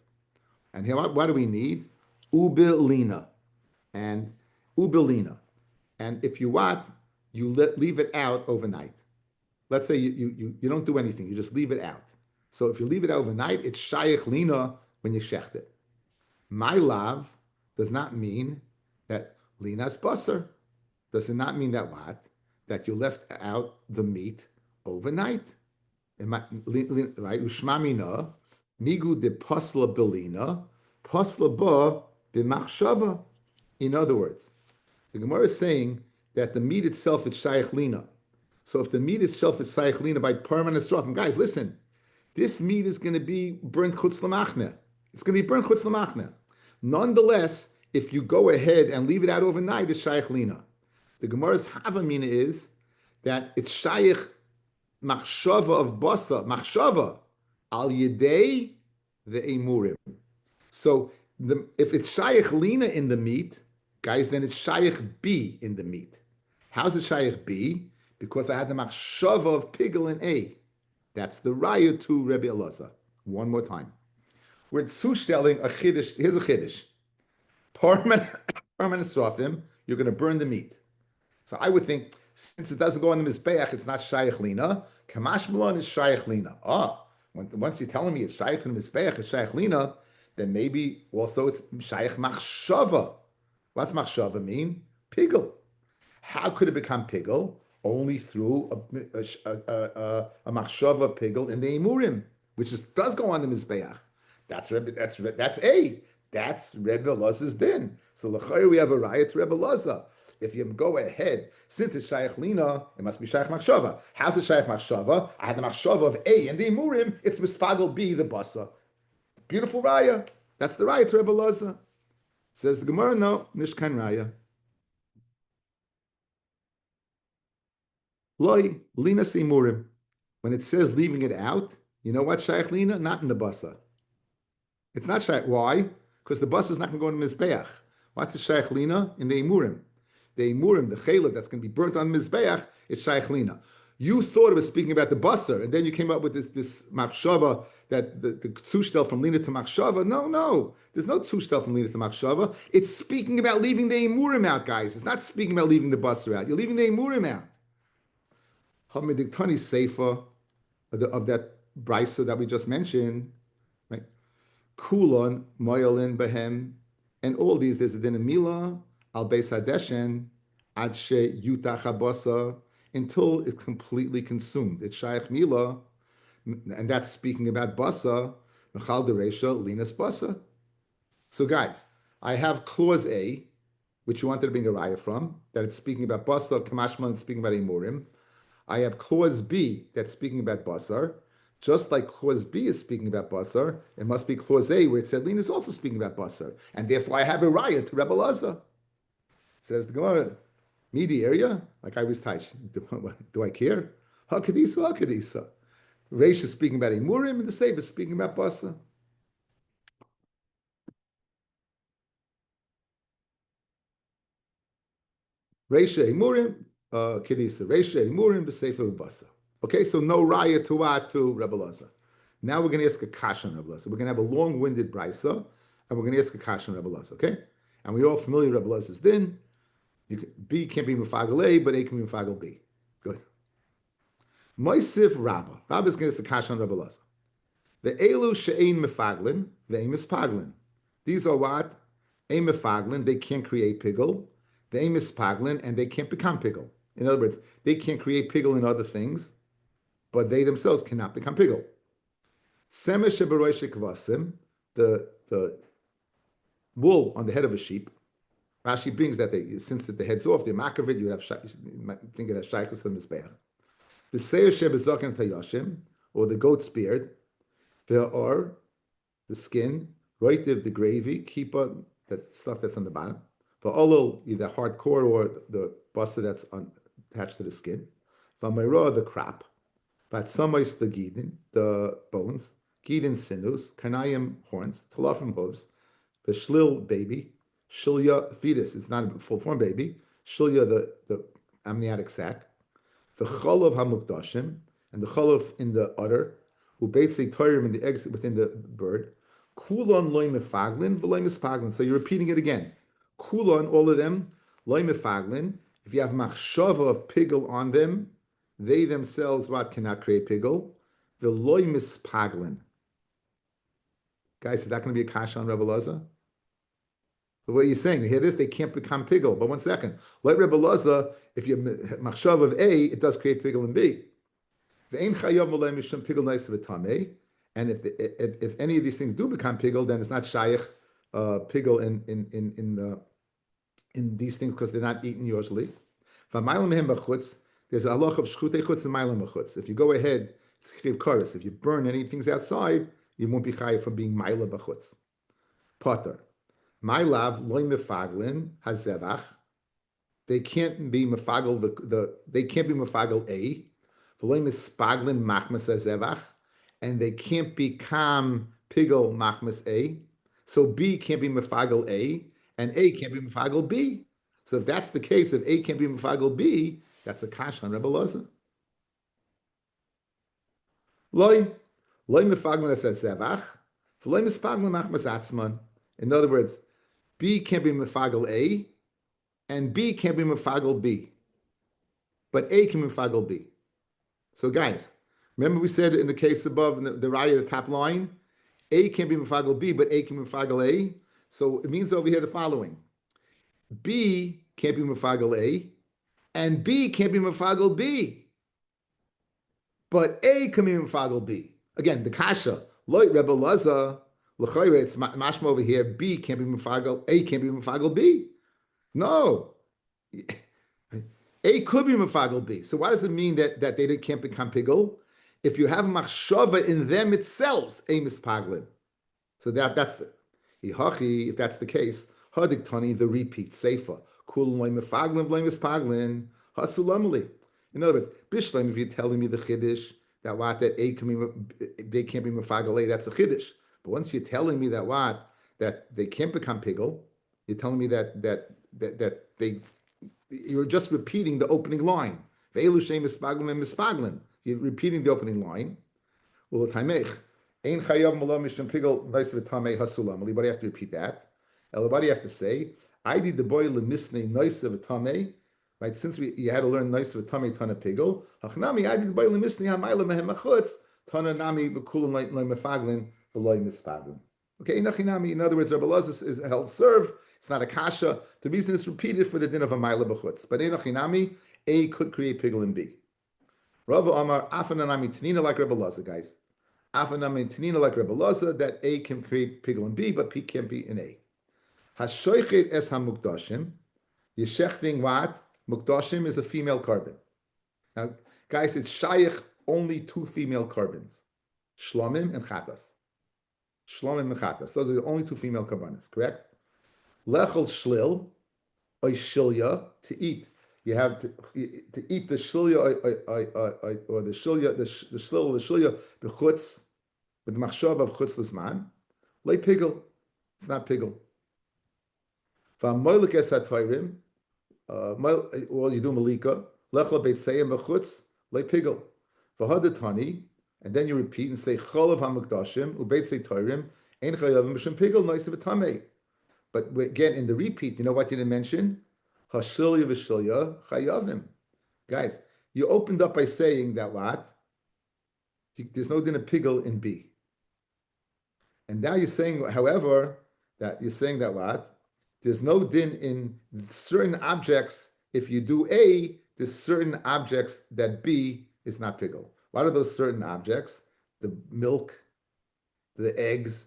And here, what do we need? Ubilina. And Ubilina. And if you want, you leave it out overnight. Let's say you don't do anything, you just leave it out. So if you leave it overnight, it's shayach lina when you shecht it. My love does not mean that lina's basar. Does it not mean that what? That you left out the meat overnight. Right? Ushmamina, migu de pasla belina, pasla ba b'machshava. In other words, the Gemara is saying that the meat itself is shayach lina. So if the meat itself is shayach lina by permanent strafim, guys, listen. This meat is going to be burnt chutz l'machne. It's going to be burnt chutz l'machne. Nonetheless, if you go ahead and leave it out overnight, it's shayach lina. The Gemara's havamina is that it's shayach machshava of basa, machshava al yedei the emurim. So if it's shayach lina in the meat, guys, then it's shayach b in the meat. How's it shayach b? Because I had the machshava of pigel and a. That's the raya to Rebbe Elazar. One more time. We're zustelling a chiddush. Here's a chiddush. Parman Srafim, you're going to burn the meat. So I would think, since it doesn't go on the Mizbeach, it's not Shayach Lina. Kamash Malon is Shayach Lina. Once you're telling me it's Shayach in the Mizbeach, it's Shayach Lina, then maybe also it's Shayach Machshava. What's Machshava mean? Pigel. How could it become Pigel? Only through a Machshava Pigel in the Emurim, which does go on the Mizbeach. That's Rebbe Elazar's din. So l'chayr we have a riot to Rebbe Elazar. If you go ahead, since it's Shayach Lina, it must be Shayach Machshava. How's it Shayach Machshava? I had the Machshava of A and the Emurim, it's Mispagel B, the Basa. Beautiful raya. That's the raya to Rebbe Elazar. Says the Gemara, no, Nishkan raya. Loi, Lina Simurim. When it says leaving it out, you know what, Shayach Lina? Not in the Basa. It's not Shayach. Why? Because the Basa is not going to go in the Mizbeach. What's the Shayach Lina? In the Emurim. The Emurim, the Chaylev that's going to be burnt on Mizbeach, is Shayach Lina. You thought it was speaking about the Basar, and then you came up with this Machshava, that the Tzushtel from Lina to Machshava. No. There's no Tzushtel from Lina to Machshava. It's speaking about leaving the Emurim out, guys. It's not speaking about leaving the Basar out. You're leaving the Emurim out. Hamediktani Seifa of that Brisa that we just mentioned, right? Kulon, Moyolin, Behem, and all these, there's a din of Mila, Al Beis Hadeshen, Ad She Yutach Habasa, until it's completely consumed. It's Shaykh Mila, and that's speaking about Basa, Mechal Deresha, Linas Basa. So guys, I have clause A, which you wanted to bring a raya from, that it's speaking about Basa, Kamashman, it's speaking about Emurim. I have clause B that's speaking about Basar. Just like clause B is speaking about Basar, it must be clause A where it said Lina is also speaking about Basar. And therefore I have a raya to Rebbe Elazar. Says the Gemara, Midi area, like I was touched. Do I care? Hakadisa. Reish is speaking about Emurim and the Sefer is speaking about Basar. Reisha Emurim, Kedisa. Reisha Emurim, the Sefer Basa. Okay, so no raya to what? To Rebbe Elazar. Now we're going to ask a kasha on Rebbe Elazar. We're going to have a long-winded brisa, and we're going to ask a kasha on Rebbe Elazar, okay? And we're all familiar with Rebbe Elazar's din. B can't be mufagel A, but A can be mufagel B. Good. Moisif Rabba. Rabba is going to kash on Rabbi Lazar. The elu she'ein mefaglin, ve'ein mispaglin. These are what? Ein mefaglin, they can't create pigul. Ve'ein mispaglin, and they can't become pigul. In other words, they can't create pigul in other things, but they themselves cannot become pigul. Semesh sheberoy shekvasim, the wool on the head of a sheep. Rashi brings that since the head's off, the makavit, you might think it has shaykhus and mizbeach. The seir shebezaken tayashim, or the goat's beard. There are the skin, roitiv, the gravy, kipa, that stuff that's on the bottom. For olol, either hardcore or the buster that's attached to the skin. For mayra, the crop. But samais, the gidin, the bones. Gidin sinus, karnayim horns, talafim hooves. The shlil baby, shilya fetus. It's not a full form baby. Shilya, the amniotic sac. The cholav hamukdashim, and the cholav in the udder. Who basically toirim in the eggs within the bird. Kulon loy mefaglin v'loy mispaglin. So you're repeating it again. Kulon, all of them, loy mefaglin. If you have machshava of pigul on them, they themselves what cannot create pigul. V'loy mispaglin. Guys, is that going to be a kasha on Rebbe Lazar? What are you saying? You hear this? They can't become pigul. But one second. Like Rebbe Lazar, if you have machshava of A, it does create pigul in B. And if any of these things do become pigul, then it's not shaykh pigul in these things because they're not eaten usually. There's a halach of shchutei chutz and mailam b'chutz. If you go ahead, it's chiv kares. If you burn any things outside, you won't be chayiv from being maila b'chutz. Potter. Mailav loy mefaglin hazevach. They can't be mefagel they can't be mefagel A. And they can't become pigul machmas A. So B can't be mefagel A, and A can't be mefagel B. So if that's the case, if A can't be mefagel B, that's a kash on Rebbe Lazar. Loy mefagel says zevach, v'loy mespagel machmas atzman. In other words, B can't be mefagel A, and B can't be mefagel B. But A can be mefagel B. So guys, remember we said in the case above, in the raya, the top line, A can be mefagel B, but A can be mefagel A. So it means over here the following. B can't be mefagel A, and B can't be mefagel B. But A can be mefagel B. Again, the kasha, loy Rebbe Lazar, l'chayre, it's mashma over here, B can't be mefagel, A can't be mefagel B. No. A could be mefagel B. So what does it mean that they can't become pigul? If you have machshava in them itself, a mispaglin. So that's the if that's the case, hadiktani, the repeat, seifa, kulun loy mefaglin v'loy mispaglin, hasulamli. In other words, bishleim, if you're telling me the chiddush that A can be, they can't be mefagel A, that's a chiddush. But once you're telling me that they can't become pigul, you're telling me that they. You're just repeating the opening line. You're repeating the opening line. But you have to repeat that. Everybody have to say, I did the boy lemisne nice of a tame. Right? Since you had to learn nice of a tame ton of pigul. Hachnami, I did the boy lemisne hamayla mehem achutz tana nami bekulam like mefaglin v'loy mispaglin. Okay, in other words, Rabbi Lazar is held serve. It's not a kasha. The reason it's repeated for the din of a ma'ila b'chutz. But enochinami, A could create pigul in B. Rava Amar afananami tanina like Rebbe Lazar, guys. Afananami tanina like Rebbe Lazar that A can create pigul in B, but P can't be in A. Hashoichet es hamukdashim. Yeshechting what? Mukdashim is a female carbon. Now, guys, it's shaykh only two female carbons, shlomim and chatas. Shlomim and chatas. Those are the only two female carbonas, correct? Lechel shlil, oy shilya, to eat. You have to eat the shilya or the shilya, the shlil or the shilya, b'chutz, with the machshav of chutz l'zman. Lay pigul. It's not pigul. V'amoylik es hatayrim, well, you do malika. Lechel beit seyim b'chutz, lay pigul. V'hadatani, and then you repeat and say cholav hamukdashim ubeit sey tayrim ein chayavim b'shem pigul noisav tamei. But again, in the repeat, you know what you didn't mention? Hashilya v'shilya chayavim. Guys, You opened up by saying that what? There's no din of pigel in B. And now you're saying, however, that you're saying that what? There's no din in certain objects. If you do A, there's certain objects that B is not pigel. What are those certain objects? The milk, the eggs.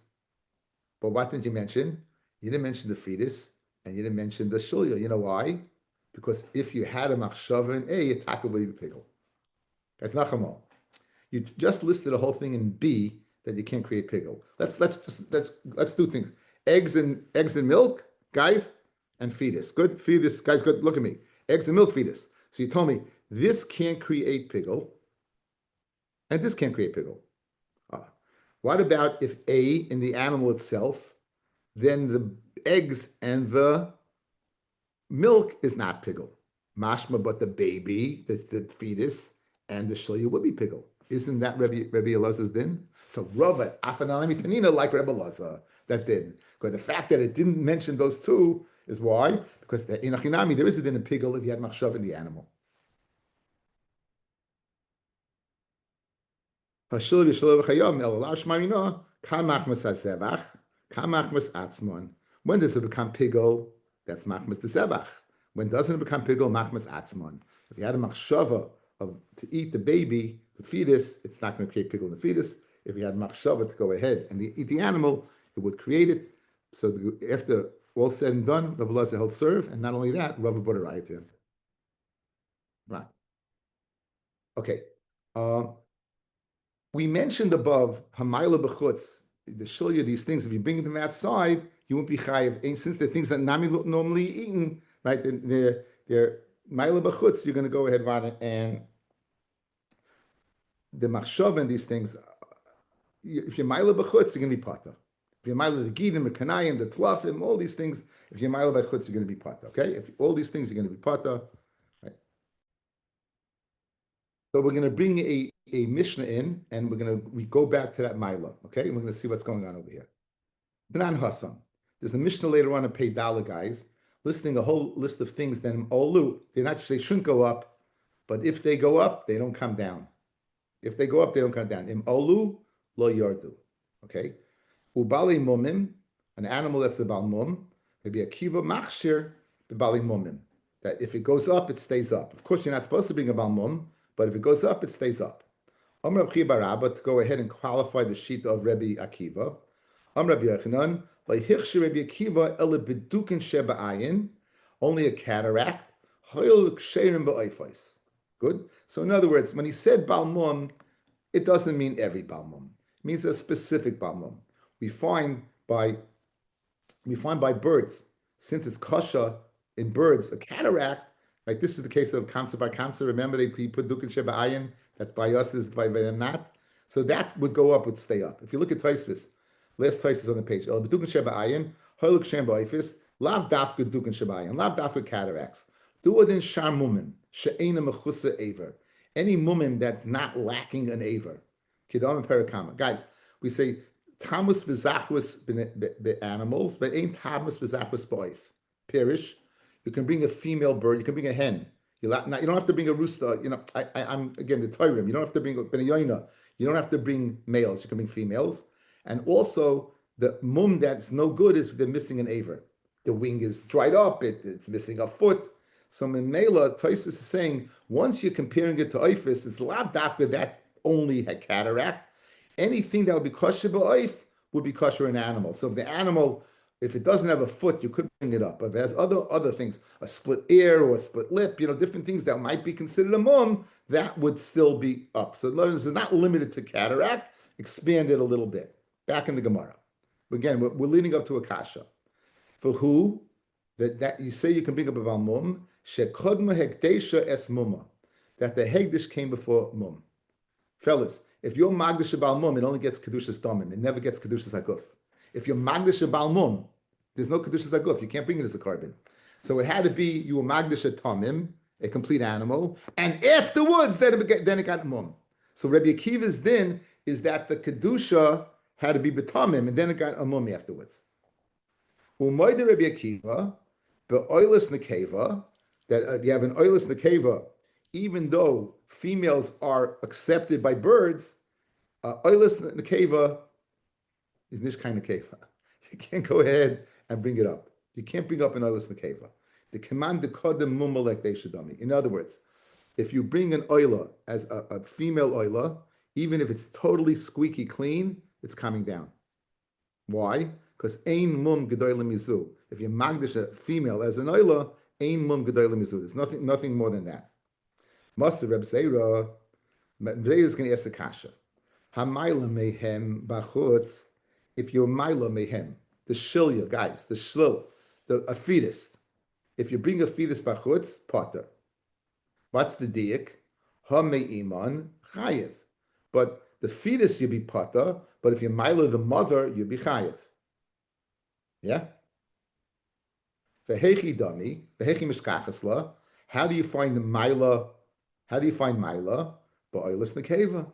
But what did you mention? You didn't mention the fetus, and you didn't mention the shulya. You know why? Because if you had a machshava in A, it would be pigel. That's nachamal. You just listed a whole thing in B that you can't create pigel. Let's do things. Eggs and milk, guys, and fetus. Good fetus, guys. Good. Look at me. Eggs and milk, fetus. So you told me this can't create pigel, and this can't create pigel. What about if A in the animal itself, then the eggs and the milk is not pigel. Mashma, but the baby, the fetus, and the shliya would be pigel. Isn't that Rabbi Elazar's din? So Rava, Afanalami Tanina, like Rabbi Elazar, that din. Because the fact that it didn't mention those two is why? Because in Achinami, there is a din of pigel if you had machshav in the animal. When does it become pigel? That's machmas the zevach. When doesn't it become pigel? Machmas atzmon. If you had a machshava to eat the baby, the fetus, it's not going to create pigel in the fetus. If you had machshava to go ahead and eat the animal, it would create it. So after all said and done, Rabbi Elazar held serve, and not only that, Rava brought a raya to him. Right. Okay. We mentioned above Hamayla b'chutz, the shilya, these things. If you bring them outside, you won't be chayiv. And since they're things that normally eaten, right? They're Mayla b'chutz. You're going to go ahead, and the machshav and these things. If you're Mayla b'chutz, you're going to be pata. If you're Mayla the gidim, the kanayim, the tlafim, all these things. If you're Mayla b'chutz, you're going to be pata. Okay, if all these things, you're going to be pata. Right. So we're going to bring a Mishnah in, and we go back to that Maila, okay? And we're going to see what's going on over here. B'nan Hassam. There's a Mishnah later on in Pei Dala, guys, listing a whole list of things that Olu, they shouldn't go up, but if they go up, they don't come down. If they go up, they don't come down. Im Olu, lo yardu. Okay? Ubali mumim, an animal that's a balmum, maybe a kiva machshir, b'bali mumim. That if it goes up, it stays up. Of course, you're not supposed to bring a balmum, but if it goes up, it stays up. Amr Rabbi Barabba, to go ahead and qualify the sheet of Rabbi Akiva. Amr Rabbi Yochanan, Leihichshi Rabbi Akiva, ele bedukin sheba'ayin, only a cataract, hoil ksherim ba'oifais. Good? So in other words, when he said balmum, it doesn't mean every balmum. It means a specific balmum. We find by birds, since it's kasha in birds, a cataract. Right, this is the case of Kamsa bar Kamsa. Remember, they put Dukin Sheba Ayin, that by us is by them not. So that would go up, would stay up. If you look at Taisvis, last Taisvis on the page, Dukin Sheba Ayin, Hoyluk Shem Ba'ifis, Lav Dafka Dukin Sheba Ayin, Lav Dafka cataracts. Duodin Shar Mumim, She'ena Mechusa Aver. Any mumim that's not lacking an aver. Kidam and Perakama. Guys, we say Tamus v'zachus animals, but ain't Tamus v'zachus ba'if. Perish. You can bring a female bird. You can bring a hen. You don't have to bring a rooster. I'm again the Torah. You don't have to bring ben yoina. You don't have to bring males. You can bring females. And also the mum that's no good is they're missing an aver. The wing is dried up. It's missing a foot. So Memela, Tosus is saying once you're comparing it to oifis, it's lav dafka that only had cataract. Anything that would be kosher ba'oif would be kosher in animal. So if the animal, if it doesn't have a foot, you could bring it up. But if it has other things, a split ear or a split lip, different things that might be considered a mum, that would still be up. So it's not limited to cataract. Expand it a little bit. Back in the Gemara. Again, we're leading up to a kasha. For who? That you say you can bring up a mum, shekodma hekdesha es mumma. That the hegdish came before mum. Fellas, if you're magdish bal mum, it only gets kedushas damim. It never gets kedushas aguf. If you're magdish bal mum, there's no kedushas aguf. You can't bring it as a carbon. So it had to be you were magdish tamim, a complete animal, and afterwards then it got mum. So Rabbi Akiva's din is that the kedusha had to be betamim, and then it got a mum afterwards. Umayda Rabbi Akiva, the oilus nekeva, that you have an oilus nekeva, even though females are accepted by birds, oilus nekeva is nish kind nekeva. You can't go ahead and bring it up. You can't bring up an oilus nekeva. The command the kodem mumalek deishadami. In other words, if you bring an oila as a female oila, even if it's totally squeaky clean, it's coming down. Why? Because ein mum gedoyle mizu. If you magdish a female as an oila, ein mum gedoyle mizu. There's nothing more than that. Master Reb Zeira, Reb Zeira is going to ask the kasha. Hamayla mehem bachutz. If you're Maila mehem, the shilya, guys, the shlil, a fetus. If you bring a fetus bachutz, potter. What's the diak? Ha me'iman chayev. But the fetus you be potter, but if you Maila the mother, you be chayev. Yeah? Vehechi dami, vehechi mishkachasla. How do you find the Maila? How do you find Maila? Ba'oilus nekeva.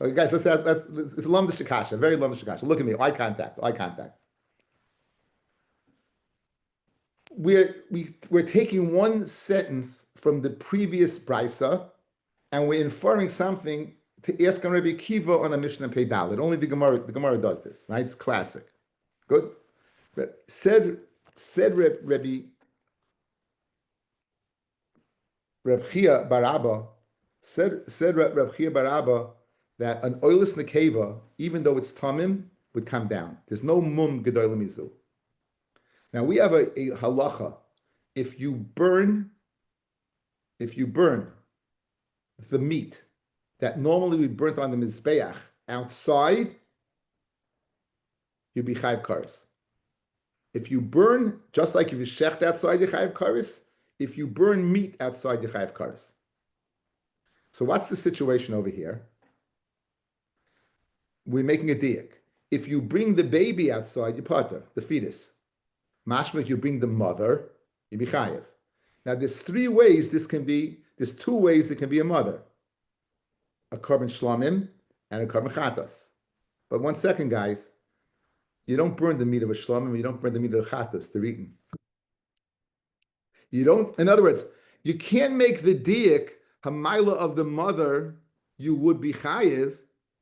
Okay, guys, it's a lum shikasha, very lum shikasha. Look at me, eye contact. We're taking one sentence from the previous brisa, and we're inferring something to ask on Rabbi Kiva on a Mishnah Pei Dalet. Only the Gemara does this, right? It's classic. Good. Said Rabbi Chia Barabba said Reb Chia Barabba that an oilus nekeva, even though it's tamim, would come down. There's no mum gedoyle mizu. Now we have a halacha. If you burn the meat that normally we burnt on the mizbeach outside, you be chayv kares. If you burn, just like if you shecht outside, you chayv kares. If you burn meat outside, you chayv kares. So what's the situation over here? We're making a diak. If you bring the baby outside, you potter, the fetus. Mashmach, you bring the mother, you be chayev. Now there's two ways it can be a mother. A korban shlamim and a korban chatas. But one second, guys, you don't burn the meat of a shlamim, you don't burn the meat of the chatas, they're eaten. You don't, in other words, you can't make the diak, hamayla of the mother, you would be chayev.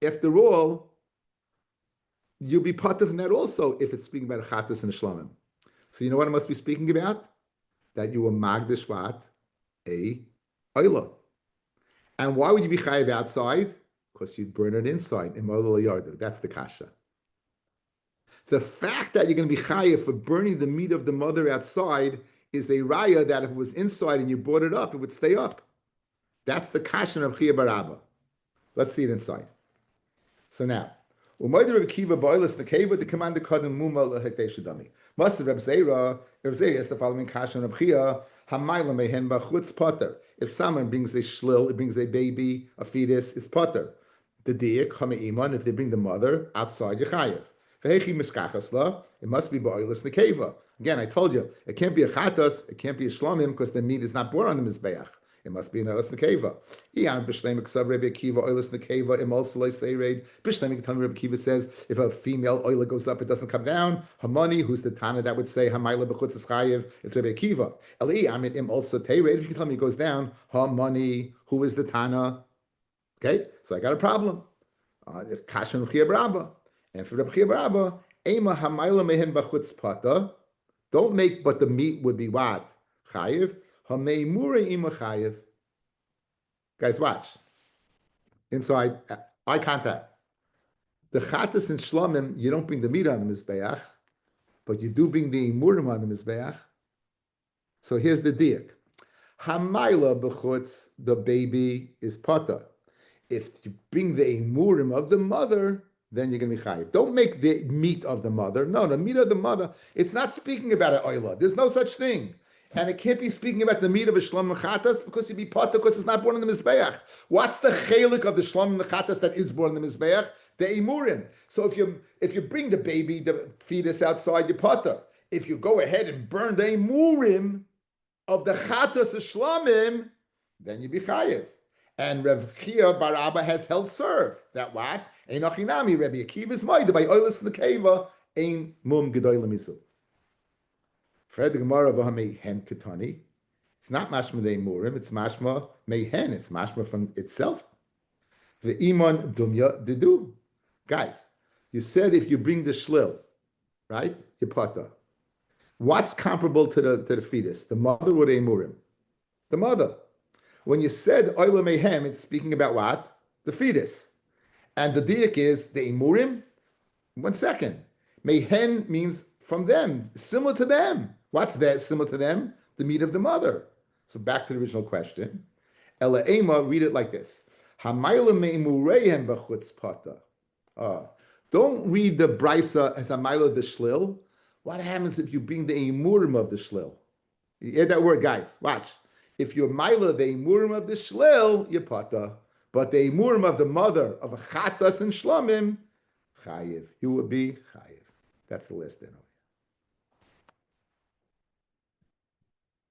After all, you'll be part of that also if it's speaking about a chatas and a shlamim. So you know what it must be speaking about? That you were magdish what? A oila. And why would you be chayiv outside? Because you'd burn it inside in Molol Yardu. That's the kasha. The fact that you're going to be chayiv for burning the meat of the mother outside is a raya that if it was inside and you brought it up, it would stay up. That's the kasha of Chia Barabba. Let's see it inside. So now, Umayda Rabbi Kiva Boilis Nekeva, the commander Kadam Muma Lahekdesh Dami. Must have Reb Zeira is the following kasha of Chia, Hamayla Mehen Bachutz Potter. If someone brings a shlil, it brings a baby, a fetus, it's Potter. The diak, Hameiman, if they bring the mother, outside Yechayev. Vehechi Mishkachasla, it must be Boilis Nekeva. Again, I told you, it can't be a chatas, it can't be a shlamim, because the meat is not born on the mizbeach. It must be an oilis nekeva. Rabbi Akiva oilis nekeva. Im also seiraid. Rabbi Akiva says if a female oila goes up, it doesn't come down. Hamani, who's the Tana that would say Hamayla b'chutz chayev? It's Rabbi Akiva. Eli amit im also teiraid. If you can tell me it goes down, Hamani, who is the Tana? Okay, so I got a problem. Kashan Rabbi Barabba, and for Rabbi Barabba, ema Hamayla mehen b'chutz pata. Don't make, but the meat would be what? Chayev. Guys, watch. Inside, eye contact. The chatas and shlamim, you don't bring the meat on the mizbeach, but you do bring the imurim on the mizbeach. So here's the diak. Hamayla b'chutz, the baby is pata. If you bring the imurim of the mother, then you're going to be chayiv. Don't make the meat of the mother. No, the meat of the mother, it's not speaking about an oila. There's no such thing. And it can't be speaking about the meat of a shlam mechatas because you'd be potter because it's not born in the mizbeach. What's the chelik of the shlam mechatas that is born in the mizbeach? The imurim. So if you bring the baby, the fetus outside, you potter. If you go ahead and burn the imurim of the chatas, the shlamim, then you be chayiv. And Rav Chia Barabba has held serve that what? Ein achinami Rabbi Akiva's moide by oilis nekeva ein mum gedoyle mizu. Fred the Gemara v'hamei hen katani. It's not mashma the emurim. It's mashma mehen. It's mashma from itself. The iman dumya didu. Guys, you said if you bring the shlil, right? You pata. What's comparable to the fetus? The mother or the emurim? The mother. When you said oila mehem, it's speaking about what? The fetus. And the diak is the emurim. 1 second. Mehen means from them, similar to them. What's that similar to them? The meat of the mother. So back to the original question. Ela ema, read it like this. Hamayla me'emureihem b'chutz pata. Don't read the brisa as hamayla the shlil. What happens if you bring the emurim of the shlil? You hear that word, guys? Watch. If you're Maila, the emurim of the shlil, you pata. But the emurim of the mother of a chatas and shlamim, chayiv. You would be chayiv. That's the list, then.